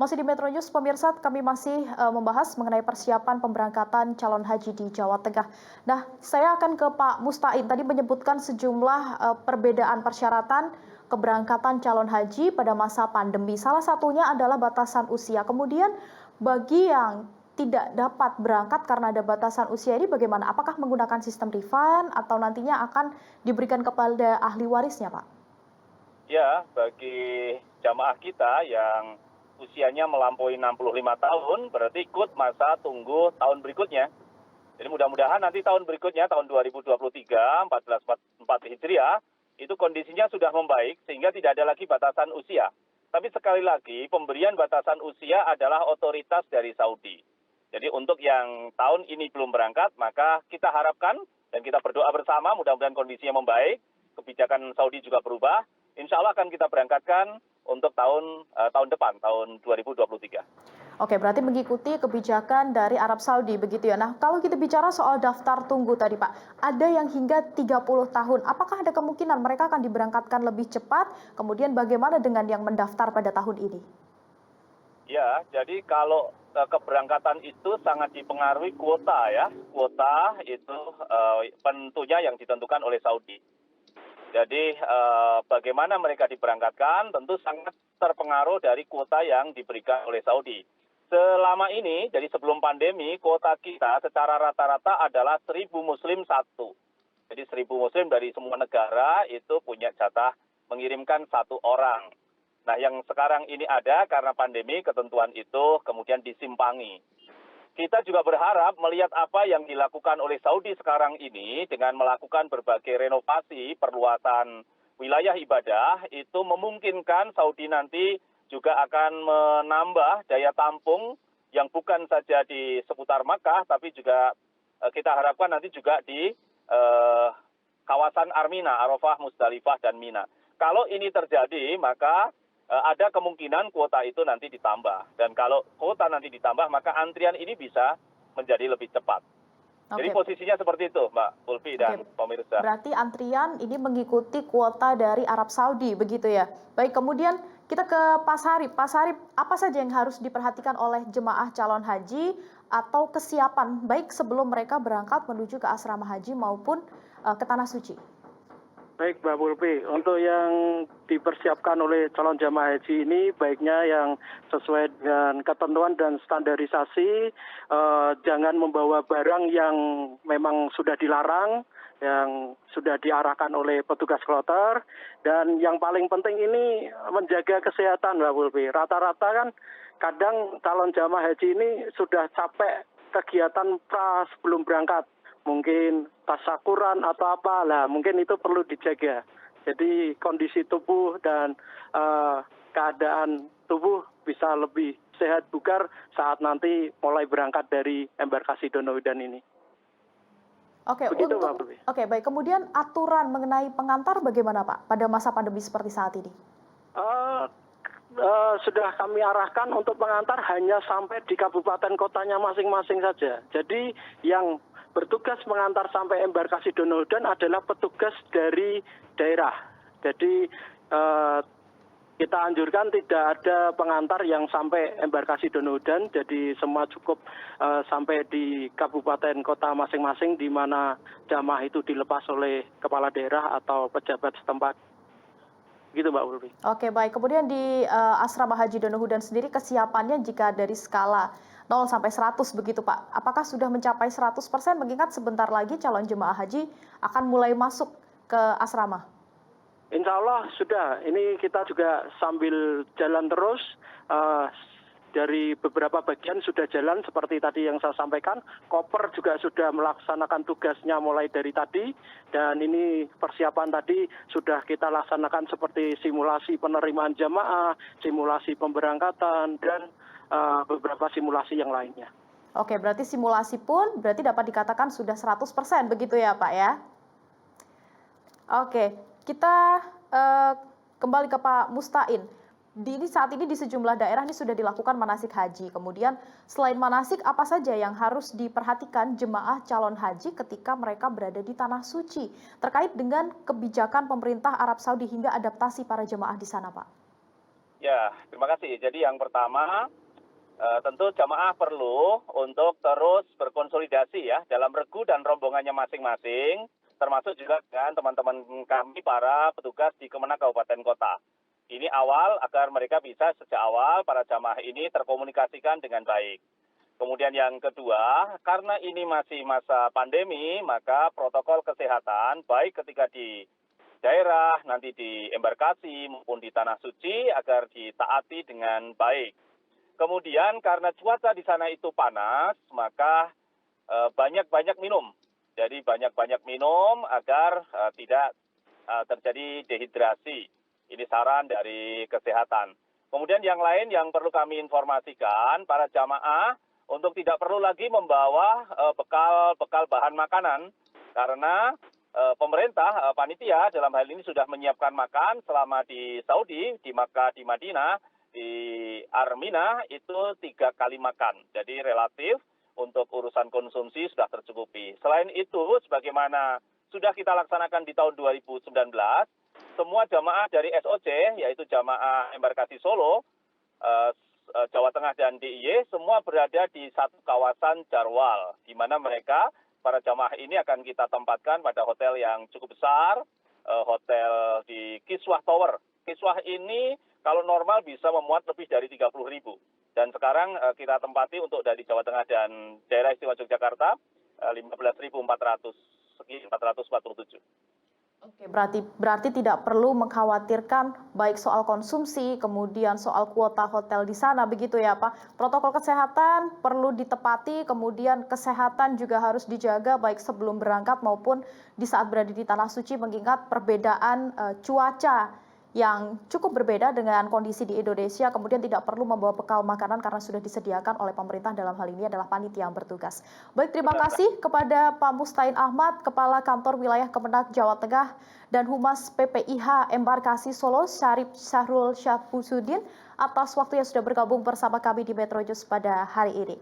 Masih di Metro News, pemirsa, kami masih membahas mengenai persiapan pemberangkatan calon haji di Jawa Tengah. Nah, saya akan ke Pak Mustain. Tadi menyebutkan sejumlah perbedaan persyaratan keberangkatan calon haji pada masa pandemi. Salah satunya adalah batasan usia. Kemudian bagi yang tidak dapat berangkat karena ada batasan usia ini bagaimana? Apakah menggunakan sistem refund atau nantinya akan diberikan kepada ahli warisnya, Pak? Ya, bagi jamaah kita yang usianya melampaui 65 tahun, berarti ikut masa tunggu tahun berikutnya. Jadi mudah-mudahan nanti tahun berikutnya, tahun 2023, 1444 Hijriah, itu kondisinya sudah membaik sehingga tidak ada lagi batasan usia. Tapi sekali lagi, pemberian batasan usia adalah otoritas dari Saudi. Jadi untuk yang tahun ini belum berangkat, maka kita harapkan dan kita berdoa bersama, mudah-mudahan kondisinya membaik, kebijakan Saudi juga berubah. Insya Allah akan kita berangkatkan untuk tahun depan, tahun 2023. Oke, berarti mengikuti kebijakan dari Arab Saudi begitu ya. Nah, kalau kita bicara soal daftar tunggu tadi Pak, ada yang hingga 30 tahun. Apakah ada kemungkinan mereka akan diberangkatkan lebih cepat? Kemudian bagaimana dengan yang mendaftar pada tahun ini? Ya, jadi kalau keberangkatan itu sangat dipengaruhi kuota ya. Kuota itu tentunya yang ditentukan oleh Saudi. Jadi bagaimana mereka diberangkatkan tentu sangat terpengaruh dari kuota yang diberikan oleh Saudi. Selama ini, jadi sebelum pandemi, kuota kita secara rata-rata adalah 1.000 muslim satu. Jadi 1.000 muslim dari semua negara itu punya jatah mengirimkan satu orang. Nah yang sekarang ini ada karena pandemi, ketentuan itu kemudian disimpangi. Kita juga berharap melihat apa yang dilakukan oleh Saudi sekarang ini dengan melakukan berbagai renovasi, perluasan wilayah ibadah, itu memungkinkan Saudi nanti juga akan menambah daya tampung yang bukan saja di seputar Makkah, tapi juga kita harapkan nanti juga di kawasan Armina, Arafah, Musdalifah, dan Mina. Kalau ini terjadi, maka ada kemungkinan kuota itu nanti ditambah. Dan kalau kuota nanti ditambah, maka antrian ini bisa menjadi lebih cepat. Jadi posisinya seperti itu, Mbak Ulfi dan pemirsa. Berarti antrian ini mengikuti kuota dari Arab Saudi, begitu ya. Baik, kemudian kita ke Pak Sarip. Pak Sarip, apa saja yang harus diperhatikan oleh jemaah calon haji atau kesiapan, baik sebelum mereka berangkat menuju ke asrama haji maupun ke Tanah Suci? Baik Mbak Pulpi, untuk yang dipersiapkan oleh calon jamaah haji ini baiknya yang sesuai dengan ketentuan dan standarisasi, jangan membawa barang yang memang sudah dilarang, yang sudah diarahkan oleh petugas kloter, dan yang paling penting ini menjaga kesehatan Mbak Pulpi. Rata-rata kan kadang calon jamaah haji ini sudah capek kegiatan sebelum berangkat. Mungkin tasakuran atau apa lah, mungkin itu perlu dijaga. Jadi kondisi tubuh dan keadaan tubuh bisa lebih sehat bugar saat nanti mulai berangkat dari embarkasi Donohudan ini. Oke, baik. Kemudian aturan mengenai pengantar bagaimana Pak pada masa pandemi seperti saat ini? Sudah kami arahkan untuk pengantar hanya sampai di kabupaten kotanya masing-masing saja. Jadi yang bertugas mengantar sampai embarkasi Donohudan adalah petugas dari daerah. Jadi kita anjurkan tidak ada pengantar yang sampai embarkasi Donohudan. Jadi semua cukup sampai di kabupaten kota masing-masing di mana jamaah itu dilepas oleh kepala daerah atau pejabat setempat. Gitu Mbak Ulfi. Oke, baik. Kemudian di asrama haji Donohudan sendiri kesiapannya jika dari skala 0 sampai 100 begitu Pak. Apakah sudah mencapai 100% mengingat sebentar lagi calon jemaah haji akan mulai masuk ke asrama? Insya Allah sudah. Ini kita juga sambil jalan terus. Dari beberapa bagian sudah jalan seperti tadi yang saya sampaikan. Koper juga sudah melaksanakan tugasnya mulai dari tadi. Dan ini persiapan tadi sudah kita laksanakan seperti simulasi penerimaan jamaah, simulasi pemberangkatan, dan beberapa simulasi yang lainnya. Oke, berarti simulasi pun berarti dapat dikatakan sudah 100% begitu ya Pak ya? Oke, kita kembali ke Pak Mustain. Saat ini di sejumlah daerah ini sudah dilakukan manasik haji. Kemudian selain manasik, apa saja yang harus diperhatikan jemaah calon haji ketika mereka berada di Tanah Suci terkait dengan kebijakan pemerintah Arab Saudi hingga adaptasi para jemaah di sana, Pak? Ya, terima kasih. Jadi yang pertama, tentu jamaah perlu untuk terus berkonsolidasi ya dalam regu dan rombongannya masing-masing, termasuk juga dengan teman-teman kami para petugas di Kemenak Kabupaten Kota. Ini awal agar mereka bisa sejak awal para jamaah ini terkomunikasikan dengan baik. Kemudian yang kedua, karena ini masih masa pandemi, maka protokol kesehatan baik ketika di daerah, nanti di embarkasi maupun di tanah suci agar ditaati dengan baik. Kemudian karena cuaca di sana itu panas, maka banyak-banyak minum. Jadi banyak-banyak minum agar tidak terjadi dehidrasi. Ini saran dari kesehatan. Kemudian yang lain yang perlu kami informasikan, para jamaah untuk tidak perlu lagi membawa bekal bahan makanan, karena pemerintah, panitia dalam hal ini sudah menyiapkan makan selama di Saudi, di Makkah, di Madinah, di Armina itu 3 kali makan. Jadi relatif untuk urusan konsumsi sudah tercukupi. Selain itu, sebagaimana sudah kita laksanakan di tahun 2019, semua jamaah dari SOC, yaitu jamaah embarkasi Solo, Jawa Tengah dan DIY, semua berada di satu kawasan Jarwal, di mana mereka, para jamaah ini akan kita tempatkan pada hotel yang cukup besar, hotel di Kiswah Tower. Kiswah ini kalau normal bisa memuat lebih dari 30.000. Dan sekarang kita tempati untuk dari Jawa Tengah dan daerah istimewa Yogyakarta 15.447. Oke, berarti tidak perlu mengkhawatirkan baik soal konsumsi, kemudian soal kuota hotel di sana, begitu ya Pak. Protokol kesehatan perlu ditepati, kemudian kesehatan juga harus dijaga baik sebelum berangkat maupun di saat berada di Tanah Suci, mengingat perbedaan cuaca yang cukup berbeda dengan kondisi di Indonesia, kemudian tidak perlu membawa bekal makanan karena sudah disediakan oleh pemerintah, dalam hal ini adalah panitia yang bertugas. Baik, terima kasih kepada Pak Mustain Ahmad, Kepala Kantor Wilayah Kemenak Jawa Tengah dan Humas PPIH Embarkasi Solo, Syarif Syahrul Syahbusudin, atas waktu yang sudah bergabung bersama kami di Metro News pada hari ini.